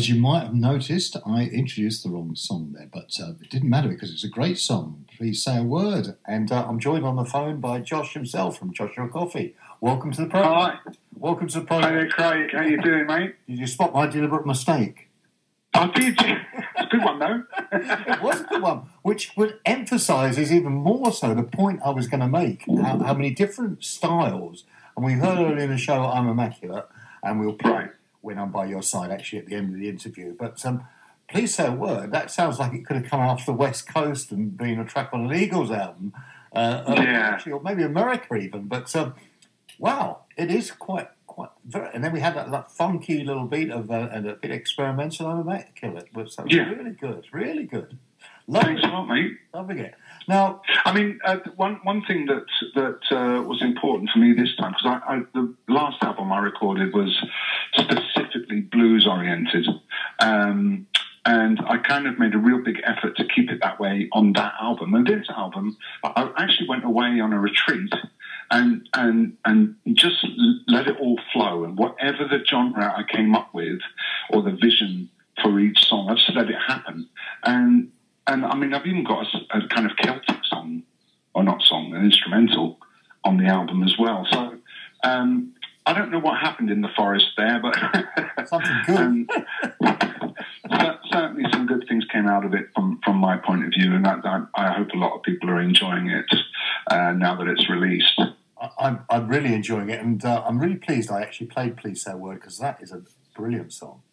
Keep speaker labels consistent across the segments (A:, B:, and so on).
A: as you might have noticed, I introduced the wrong song there, but it didn't matter because it's a great song. Please say a word. And I'm joined on the phone by Josh himself from Joshua Coffee. Welcome to the program.
B: Hi.
A: Welcome to the program.
B: Hi there, Craig. How you doing, mate?
A: Did you spot my deliberate mistake?
B: I did. It's a good one, though.
A: It was a good one, which emphasises even more so the point I was going to make, how many different styles. And we heard earlier in the show, I'm Immaculate, and we'll play When I'm By Your Side, actually, at the end of the interview. But Please Say a Word, that sounds like it could have come off the West Coast and been a track on an Eagles album. Actually, or maybe America even. But, wow, it is quite very... And then we had that funky little beat of and a bit experimental on Immaculate. So really good, really good.
B: Thanks a lot, mate.
A: Loving it. Now,
B: I mean, one thing that was important for me this time, because the last album I recorded was specifically blues oriented, and I kind of made a real big effort to keep it that way on that album. And this album, I actually went away on a retreat and just let it all flow, and whatever the genre I came up with or the vision for each song, I just let it happen. And I mean, I've even got a kind of Celtic song, or not song, an instrumental on the album as well. So I don't know what happened in the forest there, but
A: something good.
B: Certainly some good things came out of it from my point of view, and I hope a lot of people are enjoying it now that it's released.
A: I'm really enjoying it, and I'm really pleased I actually played Please Say a Word, because that is a brilliant song.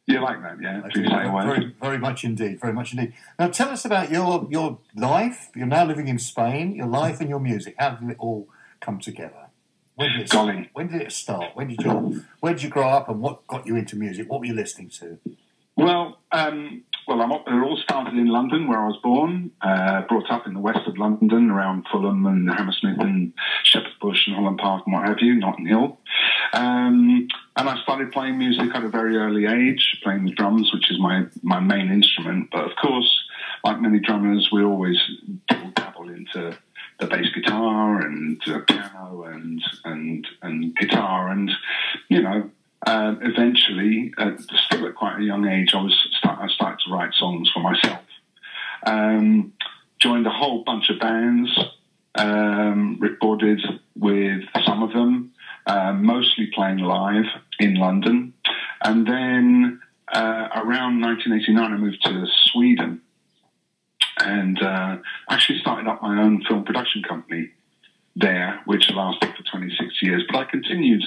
B: You like that, yeah? Please Say a Word.
A: Very, very much indeed, very much indeed. Now, tell us about your life. You're now living in Spain. Your life and your music. How did it all come together? When did it start? Where did you grow up, and what got you into music? What were you listening to?
B: Well, it all started in London, where I was born. Brought up in the west of London, around Fulham and Hammersmith and Shepherd's Bush and Holland Park and what have you, Notting Hill. And I started playing music at a very early age, playing the drums, which is my main instrument. But of course, like many drummers, we always dabble into the bass guitar and piano and guitar, and eventually, still at quite a young age, I started to write songs for myself. Joined a whole bunch of bands, recorded with some of them, mostly playing live in London. And then around 1989, I moved to Sweden and actually started up my own film production company there, which lasted for 26 years. But I continued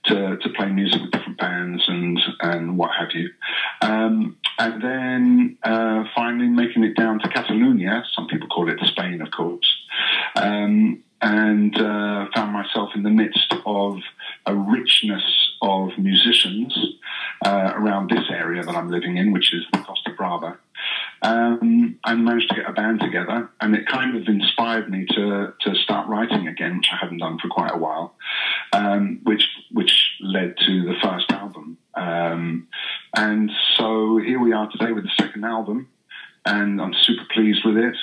B: to play music with different bands and what have you. And then finally making it down to Catalonia, some people call it Spain, of course, and found myself in the midst of a richness of musicians around this area that I'm living in, which is the Costa Brava. I managed to get a band together, and it kind of inspired me to start writing again, which I hadn't done for quite a while, which led to the first album. And so here we are today with the second album, and I'm super pleased with it.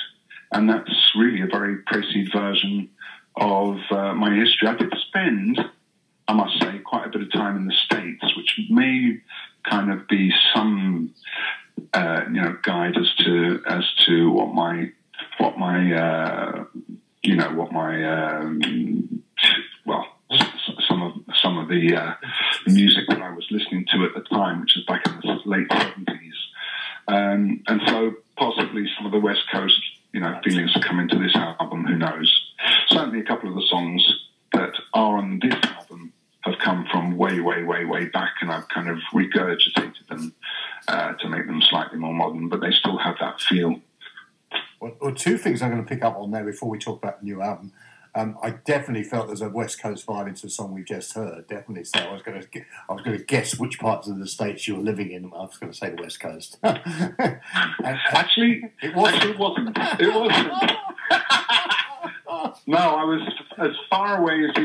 B: And that's really a very précis version of my history. I did spend, I must say, quite a bit of time in the States, which may kind of be some guide as to what my some of the music that I was listening to at the time, which is back in the late 70s, and so possibly some of the West Coast feelings have come into this album. Who knows? Certainly, a couple of the songs that are on this album have come from way, way, way, way back, and I've kind of regurgitated them to make them slightly more modern, but they still have that feel.
A: Well, two things I'm going to pick up on there before we talk about the new album. I definitely felt there's a West Coast vibe into the song we've just heard. Definitely. So I was going to guess which parts of the States you were living in. I was going to say the West Coast.
B: Actually, it wasn't. It wasn't. No, I was as far away as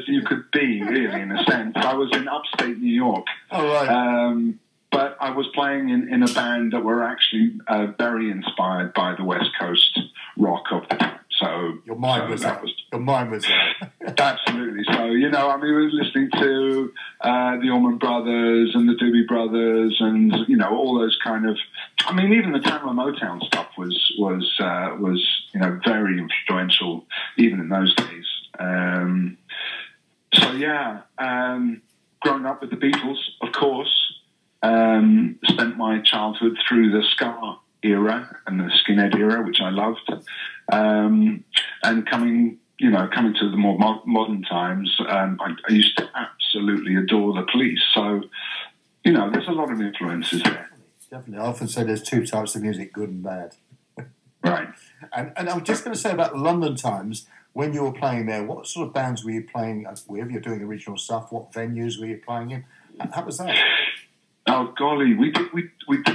B: you could be, really, in a sense. I was in upstate New York.
A: Oh, right.
B: But I was playing in a band that were actually very inspired by the West Coast rock of the time. So
A: your mind was there.
B: Absolutely. absolutely. So, you know, I mean, we were listening to the Allman Brothers and the Doobie Brothers, and you know, all those kind of. I mean, even the Tamla Motown stuff was you know, very influential even in those days. So yeah, growing up with the Beatles, of course, spent my childhood through the ska era and the skinhead era, which I loved, and coming to the more modern times, I used to absolutely adore the Police. So, you know, there's a lot of influences there.
A: Definitely. I often say there's two types of music, good and bad.
B: Right.
A: And I'm just going to say about the London times, when you were playing there, what sort of bands were you playing with? You're doing original stuff. What venues were you playing in? How was that?
B: Oh golly, we did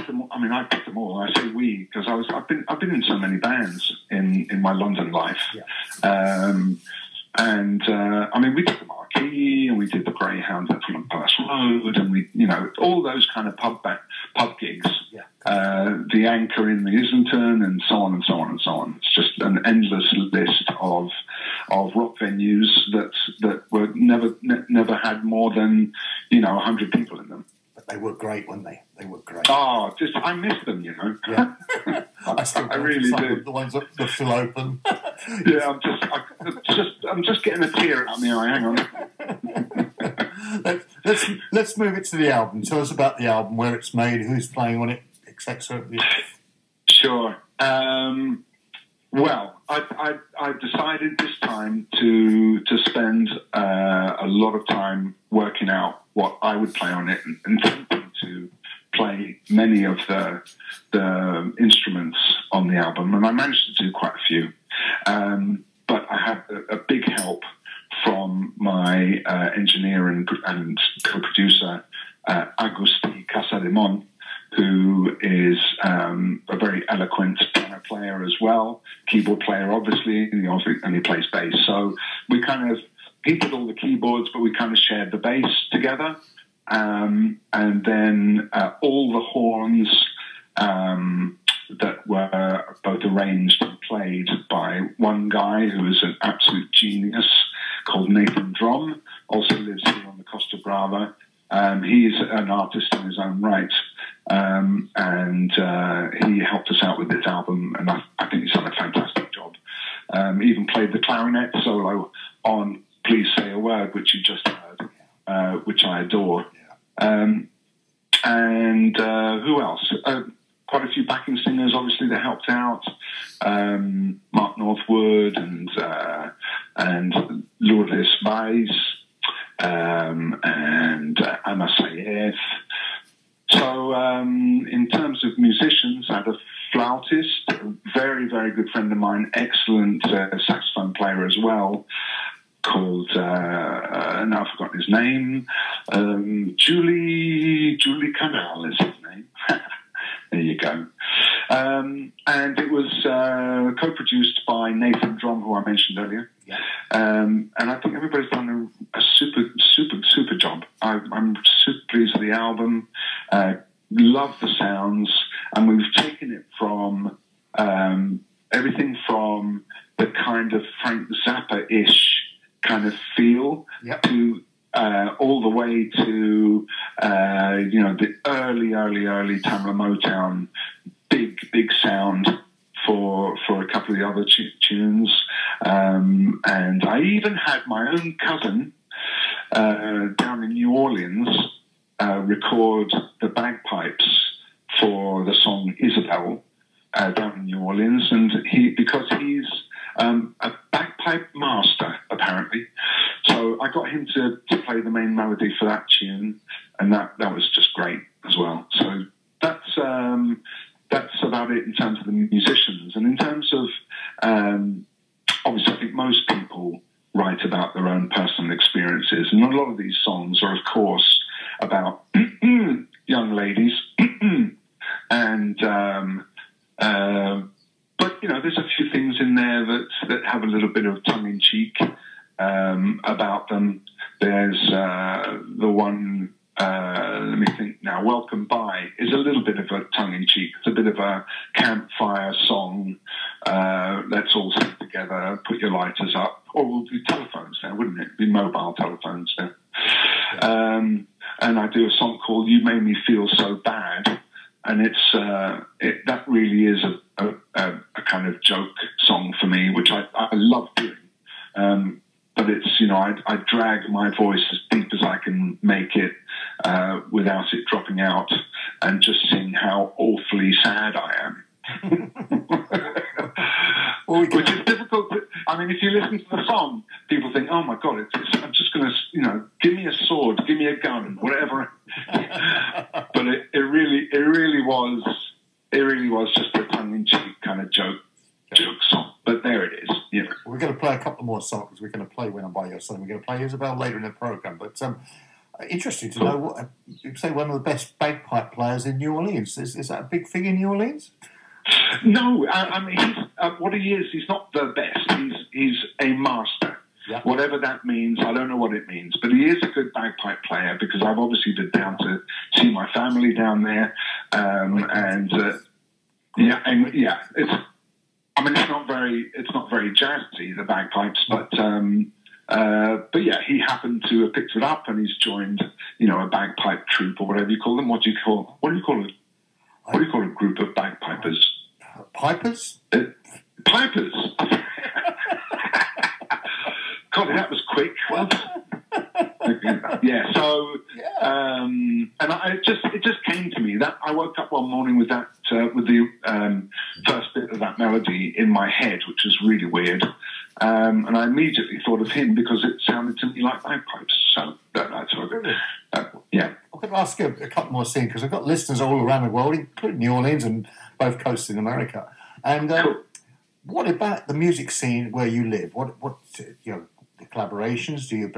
B: them. I mean, I did them all. I say we because I've been in so many bands in my London life. Yeah. I mean, we did the Marquee and we did the Greyhound at Fulham Palace Road, and we, you know, all those kind of pub gigs. Yeah. The Anchor in the Islington, and so on and so on and so on. It's just an endless list of rock venues that were never had more than, you know, 100 people in them.
A: But they were great, weren't they? They were great.
B: Oh, I miss them, you know.
A: Yeah. I really do. The ones that are still open.
B: Yeah, I'm just getting a tear out of my eye. Hang on.
A: Let's move it to the album. Tell us about the album, where it's made, who's playing on it, etc.
B: Sure. Well, I decided this time to spend a lot of time working out what I would play on it, and attempting to play many of the instruments on the album, and I managed to do quite a few. But I had a big help from my engineer and co-producer, Agustí Casademont, who is a very eloquent piano player as well, keyboard player obviously, and he plays bass. So he did all the keyboards, but we kind of shared the bass together. And then all the horns that were both arranged and played by one guy who is an absolute genius called Nathan Drum, also lives here on the Costa Brava. He's an artist in his own right, and he helped us out with this album, and I think he's done a fantastic job. He even played the clarinet solo on Please Say a Word, which you just heard, which I adore. And who else? Quite a few backing singers, obviously, that helped out. Mark Northwood and Lourdes Baez, and Anna Sayef. So in terms of musicians, I had a flautist, a very, very good friend of mine, excellent saxophone player as well, called, now I've forgotten his name, Julie Canal is his name. There you go. And it was co-produced by Nathan Drum, who I mentioned earlier. Yeah. And I think everybody's done a super job. I'm super pleased with the album. Love the sounds. And we've taken it from everything from the kind of Frank Zappa-ish kind of feel, yep, to all the way to the early Tamla Motown, big sound for a couple of the other tunes, and I even had my own cousin down in New Orleans record the bagpipes for the song Isabel down in New Orleans, and because he's a bagpipe master, apparently. So I got him to play the main melody for that tune, and that was just great as well. So that's about it in terms of the musicians. And in terms of, obviously, I think most people write about their own personal experiences, and a lot of these songs are, of course, about young ladies, and but there's a few things in there that have a little bit of tongue-in-cheek about them. There's the one let me think now. Welcome By is a little bit of a tongue-in-cheek. It's a bit of a campfire song. Let's all sing together, put your lighters up. Or we'll do telephones there, wouldn't it? Be mobile telephones there. And I do a song called You Made Me Feel So Bad. And that really is a kind of joke song for me, which I love doing. But it's, I drag my voice as deep as I can make it without it dropping out and just sing how awfully sad I am. Which is difficult. If you listen to the song, people think, oh, my God, I'm just going to, give me a sword, give me a gun, whatever. But it really was just a tongue-in-cheek kind of joke song. But there it is.
A: We're going to play a couple more songs. We're going to play When I'm By Your Side. We're going to play Isabel later in the programme. But interesting to know what you say. One of the best bagpipe players in New Orleans. Is that a big thing in New Orleans?
B: No, he's, what he is, he's not the best. He's a master. Yeah. Whatever that means, I don't know what it means. But he is a good bagpipe player because I've obviously been down to see my family down there. It's not very jazzy, the bagpipes, but yeah, he happened to have picked it up and he's joined, a bagpipe troupe or whatever you call them. What do you call a group of bagpipers?
A: Pipers?
B: Pipers. God, that was quick. Yeah. So, and it just came to me that I woke up one morning with that with the first bit of that melody in my head, which was really weird. And I immediately thought of him because it sounded to me like bagpipes. So that's what yeah.
A: I could ask you a couple more things because I've got listeners all around the world, including New Orleans and both coasts in America. And what about the music scene where you live? What the collaborations? Do you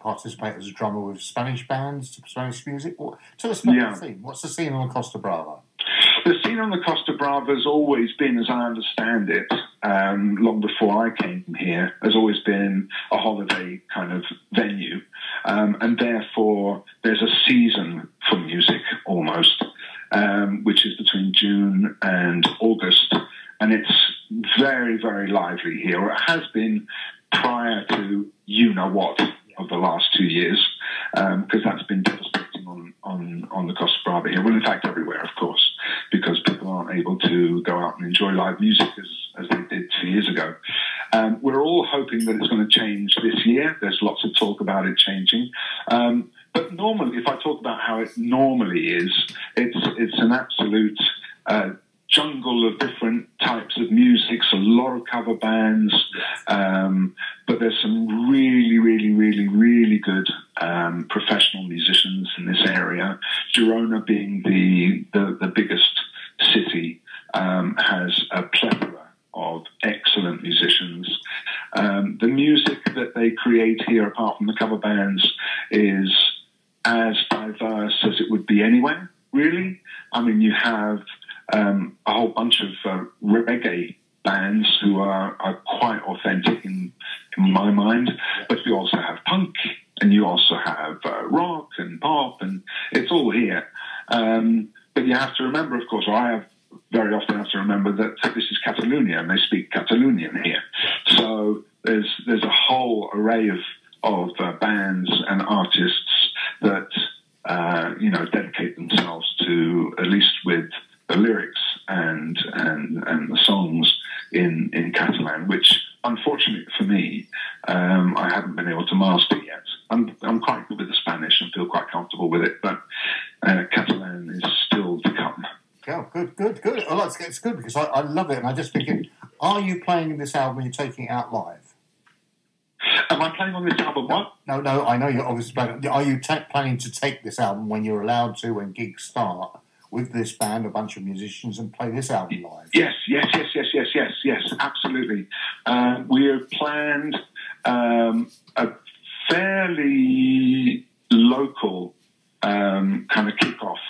A: participate as a drummer with Spanish bands, Spanish music? Tell us about the scene. What's the scene on the Costa Brava?
B: The scene on the Costa Brava has always been, as I understand it, long before I came here, has always been a holiday kind of venue. And therefore, there's a season for music almost, which is between June and August. And it's very, very lively here. Or it has been prior to you-know-what of the last 2 years, because that's been devastating on the Costa Brava here. Well, in fact, everywhere, of course, because people aren't able to go out and enjoy live music as they did 2 years ago. We're all hoping that it's going to change this year. There's lots of talk about it changing. But normally, if I talk about how it normally is, it's an absolute jungle of different types of music, a lot of cover bands, but there's some really, really, really, really good professional musicians in this area. Girona, being the biggest city, has a plethora of excellent musicians. The music that they create here, apart from the cover bands, is as diverse as it would be anywhere, really. You have a whole bunch of reggae bands who are quite authentic in my mind, but you also have punk and you also have rock and pop, and it's all here. But you have to remember, of course, or I very often have to remember that this is Catalonia and they speak Catalonian here. So there's a whole array of bands and artists that dedicate themselves to, at least with the lyrics and the songs in Catalan, which unfortunately for me, I haven't been able to master yet. I'm quite good with the Spanish and feel quite comfortable with it, but Catalan is still to come.
A: Oh, good. Well, it's good because I love it, and I just thinking, are you playing this album and you're taking it out live?
B: Am I playing on this album? What?
A: No, I know you're obviously playing. Are you planning to take this album when you're allowed to, when gigs start, with this band, a bunch of musicians, and play this album live? Yes,
B: absolutely. We have planned a fairly local kind of kick-off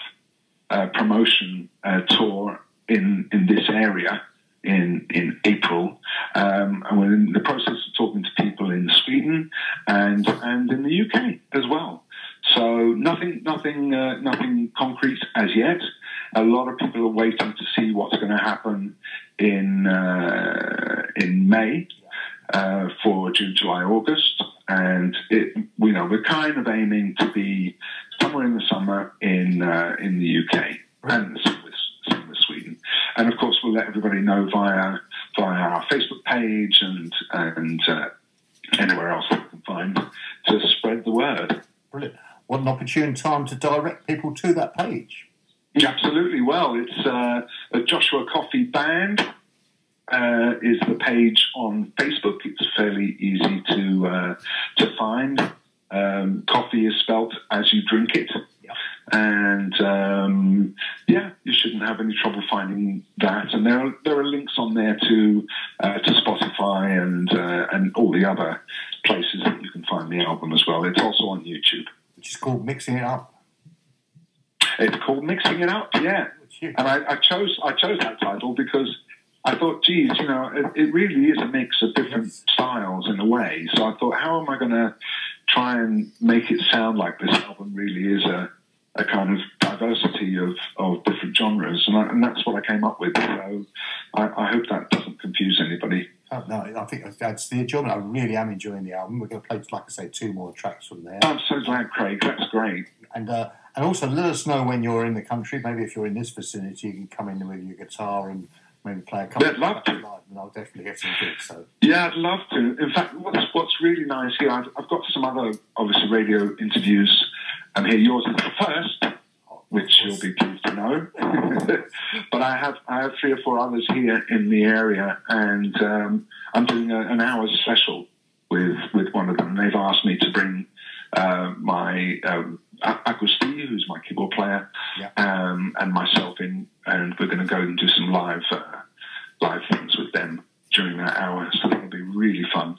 B: promotion tour in this area in April, and we're in the process of talking to people in Sweden and in the UK as well. So nothing a lot of people are waiting to see what's going to happen in May for June, July, August, and we're kind of aiming to be somewhere in the summer in the UK and same with Sweden, and of course we'll let everybody know via our Facebook page and anywhere else that we can find to spread the word.
A: Brilliant. What an opportune time to direct people to that page.
B: Yeah, absolutely. Well, it's a Joshua Coffee Band is the page on Facebook. It's fairly easy to find. Coffee is spelt as you drink it. Yeah. And you shouldn't have any trouble finding that. And there are links on there to Spotify and all the other places that you can find the album as well. It's also on YouTube.
A: Which is called Mixing It Up.
B: It's called Mixing It Up, yeah. And I chose that title because I thought, geez, it really is a mix of different styles in a way. So I thought, how am I going to try and make it sound like this album really is a kind of diversity of different genres? And that's what I came up with. So I hope that doesn't confuse anybody.
A: Oh, no, I think that's the enjoyment. I really am enjoying the album. We're going to play, like I say, 2 more tracks from there.
B: I'm so glad, Craig. That's great.
A: And also let us know when you're in the country. Maybe if you're in this vicinity, you can come in with your guitar and maybe play a couple
B: of tracks live,
A: and I'll definitely get some gigs. So.
B: Yeah, I'd love to. In fact, what's really nice here, I've got some other, obviously, radio interviews here. Yours is the first, which you'll be pleased to know. But I have 3 or 4 others here in the area, and I'm doing an hour's special with one of them. They've asked me to bring my Agusti, who's my keyboard player, and myself in, and we're going to go and do some live things with them during that hour. So that'll be really fun.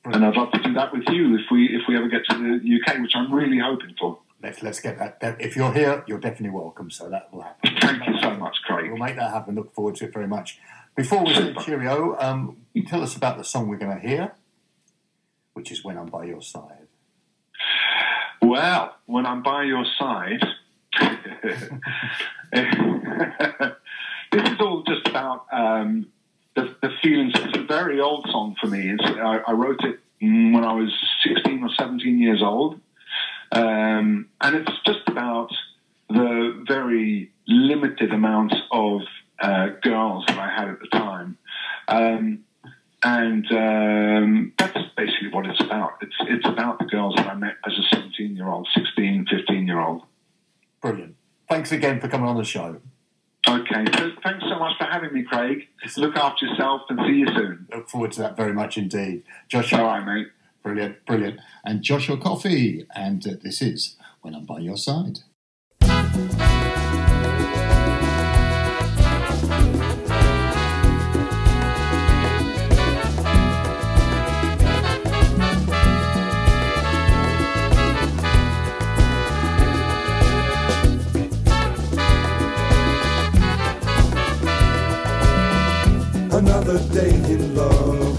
B: And I'd love to do that with you if we ever get to the UK, which I'm really hoping for.
A: Let's get that. If you're here, you're definitely welcome. So that will happen.
B: Thank you so much, Craig.
A: We'll make that happen. Look forward to it very much. Before we say cheerio, tell us about the song we're going to hear, which is "When I'm By Your Side."
B: Well, when I'm by your side, this is all just about the feelings. It's a very old song for me. I wrote it when I was 16 or 17 years old. And it's just about the very limited amount of girls that I had at the time. And that's basically what it's about. It's about the girls that I met as a 17-year-old, 16, 15-year-old.
A: Brilliant. Thanks again for coming on the show.
B: Okay, so thanks so much for having me, Craig. Look after yourself and see you soon.
A: Look forward to that very much indeed. Joshua.
B: All right, mate.
A: Brilliant, brilliant. And Joshua Coffee, and this is When I'm By Your Side.
C: Another day in love.